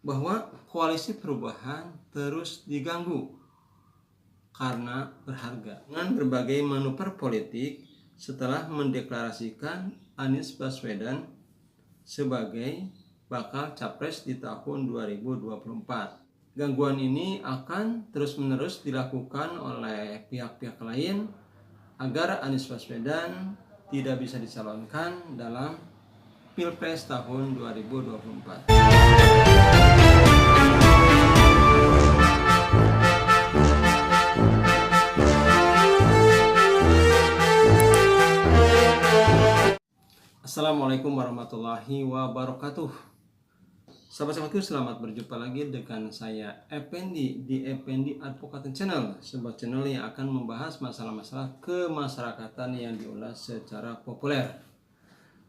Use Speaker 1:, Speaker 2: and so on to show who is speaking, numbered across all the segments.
Speaker 1: bahwa koalisi perubahan terus diganggu karena berharga dengan berbagai manuver politik setelah mendeklarasikan Anies Baswedan sebagai bakal capres di tahun 2024. Gangguan ini akan terus-menerus dilakukan oleh pihak-pihak lain agar Anies Baswedan tidak bisa dicalonkan dalam Pilpres tahun 2024. Assalamualaikum warahmatullahi wabarakatuh. Sahabat-sahabatku, selamat berjumpa lagi dengan saya Effendi di Effendi Advocaten Channel, sebuah channel yang akan membahas masalah-masalah kemasyarakatan yang diulas secara populer.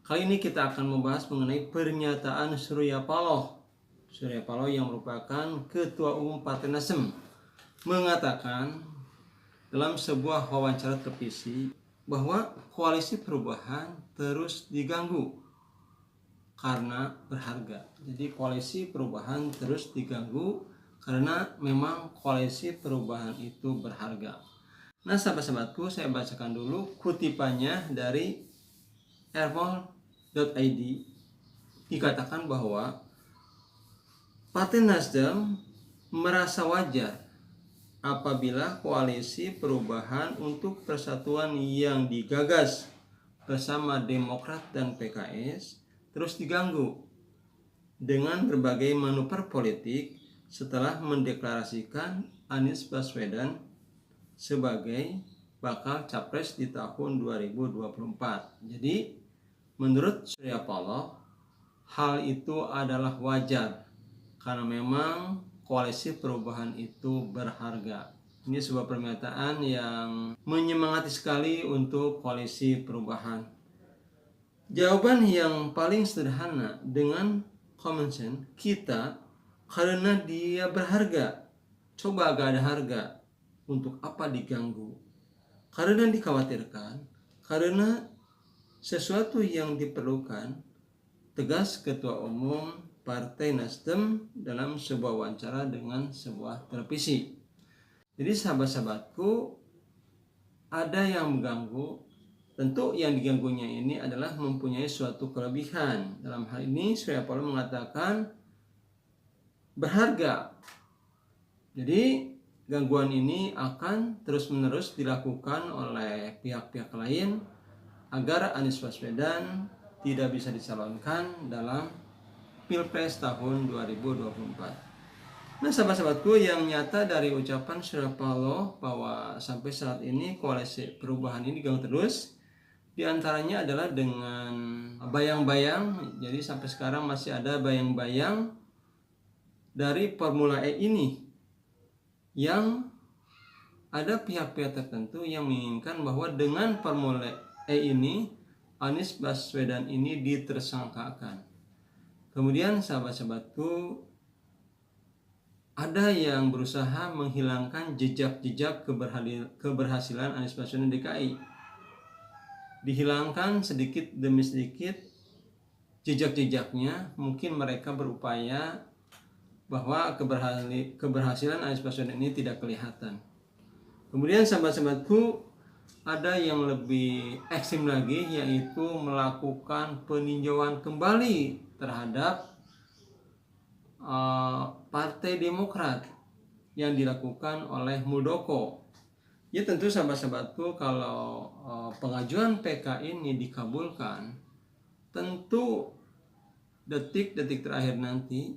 Speaker 1: Kali ini kita akan membahas mengenai pernyataan Surya Paloh. Surya Paloh yang merupakan Ketua Umum Partai Nasdem mengatakan dalam sebuah wawancara televisi bahwa koalisi perubahan terus diganggu karena berharga. Jadi koalisi perubahan terus diganggu karena memang koalisi perubahan itu berharga. Nah, sahabat-sahabatku, saya bacakan dulu kutipannya dari airmall.id. Dikatakan bahwa Partai Nasdem merasa wajar apabila koalisi perubahan untuk persatuan yang digagas bersama Demokrat dan PKS terus diganggu dengan berbagai manuver politik setelah mendeklarasikan Anies Baswedan sebagai bakal capres di tahun 2024. Jadi menurut Surya Paloh, hal itu adalah wajar karena memang koalisi perubahan itu berharga. Ini sebuah pernyataan yang menyemangati sekali untuk koalisi perubahan. Jawaban yang paling sederhana dengan common sense kita, karena dia berharga. Coba gak ada harga, untuk apa diganggu? Karena dikhawatirkan, karena sesuatu yang diperlukan, tegas Ketua Umum Partai Nasdem dalam sebuah wawancara dengan sebuah televisi. Jadi sahabat-sahabatku, ada yang mengganggu. Tentu yang diganggunya ini adalah mempunyai suatu kelebihan. Dalam hal ini Surya Paloh mengatakan berharga. Jadi gangguan ini akan terus-menerus dilakukan oleh pihak-pihak lain agar Anies Baswedan tidak bisa dicalonkan dalam Pilpres tahun 2024. Nah, sahabat-sahabatku, yang nyata dari ucapan Surya Paloh bahwa sampai saat ini koalisi perubahan ini diganggu terus, diantaranya adalah dengan bayang-bayang. Jadi sampai sekarang masih ada bayang-bayang dari Formula E ini, yang ada pihak-pihak tertentu yang menginginkan bahwa dengan Formula E ini Anies Baswedan ini ditersangkakan. Kemudian sahabat-sahabatku, ada yang berusaha menghilangkan jejak-jejak keberhasilan Anies Baswedan DKI. Dihilangkan sedikit demi sedikit jejak-jejaknya. Mungkin mereka berupaya bahwa keberhasilan Anies Baswedan ini tidak kelihatan. Kemudian sahabat-sahabatku, ada yang lebih ekstrim lagi, yaitu melakukan peninjauan kembali terhadap Partai Demokrat yang dilakukan oleh Muldoko. Ya tentu sahabat-sahabatku, kalau pengajuan PK ini dikabulkan, tentu detik-detik terakhir nanti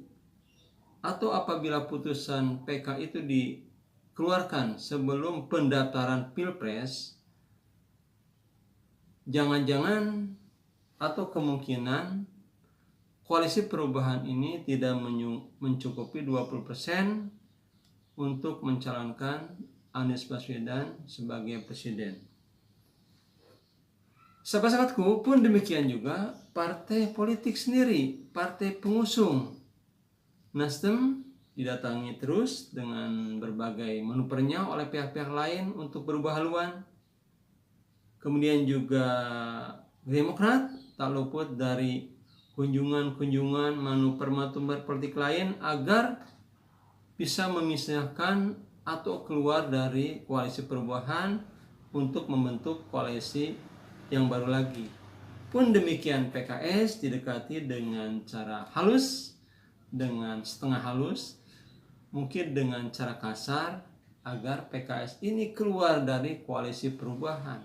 Speaker 1: atau apabila putusan PK itu dikeluarkan sebelum pendaftaran Pilpres, jangan-jangan atau kemungkinan koalisi perubahan ini tidak mencukupi 20% untuk mencalonkan Anies Baswedan sebagai presiden. Sahabat-sahabatku, pun demikian juga partai politik sendiri, partai pengusung Nasdem didatangi terus dengan berbagai manuvernya oleh pihak-pihak lain untuk berubah haluan. Kemudian juga Demokrat tak luput dari kunjungan-kunjungan, manuver-manuver politik lain agar bisa memisahkan atau keluar dari koalisi perubahan untuk membentuk koalisi yang baru lagi. Pun demikian PKS didekati dengan cara halus, dengan setengah halus, mungkin dengan cara kasar agar PKS ini keluar dari koalisi perubahan.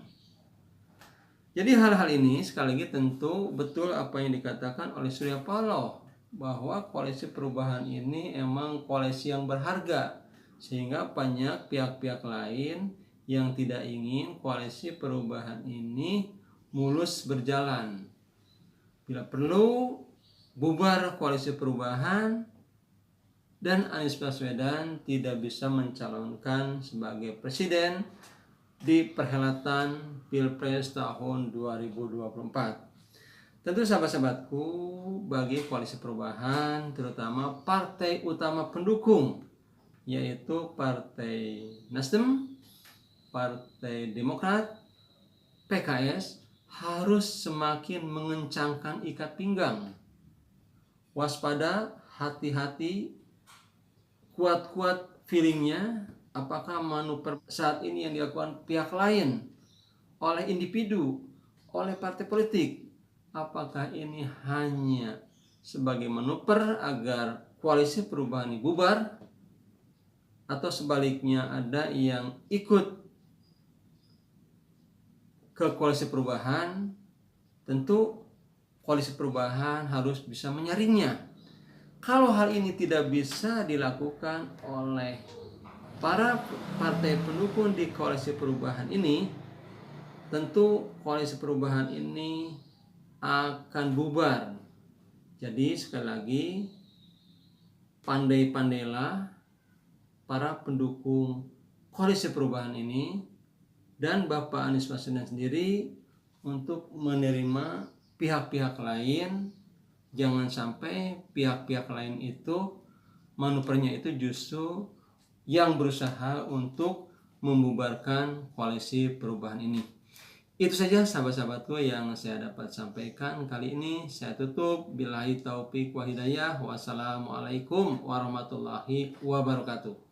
Speaker 1: Jadi hal-hal ini sekali lagi tentu betul apa yang dikatakan oleh Surya Paloh, bahwa koalisi perubahan ini emang koalisi yang berharga, sehingga banyak pihak-pihak lain yang tidak ingin koalisi perubahan ini mulus berjalan. Bila perlu bubar koalisi perubahan dan Anies Baswedan tidak bisa mencalonkan sebagai presiden di perhelatan Pilpres tahun 2024. Tentu sahabat-sahabatku, bagi koalisi perubahan, terutama partai utama pendukung, yaitu Partai Nasdem, Partai Demokrat, PKS, harus semakin mengencangkan ikat pinggang. Waspada, hati-hati, kuat-kuat feelingnya, apakah manuver saat ini yang dilakukan pihak lain, oleh individu, oleh partai politik, apakah ini hanya sebagai manuver agar koalisi perubahan ini bubar, atau sebaliknya ada yang ikut ke koalisi perubahan? Tentu koalisi perubahan harus bisa menyaringnya. Kalau hal ini tidak bisa dilakukan oleh para partai pendukung di koalisi perubahan ini, tentu koalisi perubahan ini akan bubar. Jadi sekali lagi, pandai-pandailah para pendukung koalisi perubahan ini dan Bapak Anies Baswedan sendiri untuk menerima pihak-pihak lain. Jangan sampai pihak-pihak lain itu manuvernya itu justru yang berusaha untuk membubarkan koalisi perubahan ini. Itu saja sahabat-sahabatku yang saya dapat sampaikan kali ini. Saya tutup. Billahi taufik wa hidayah. Wassalamualaikum warahmatullahi wabarakatuh.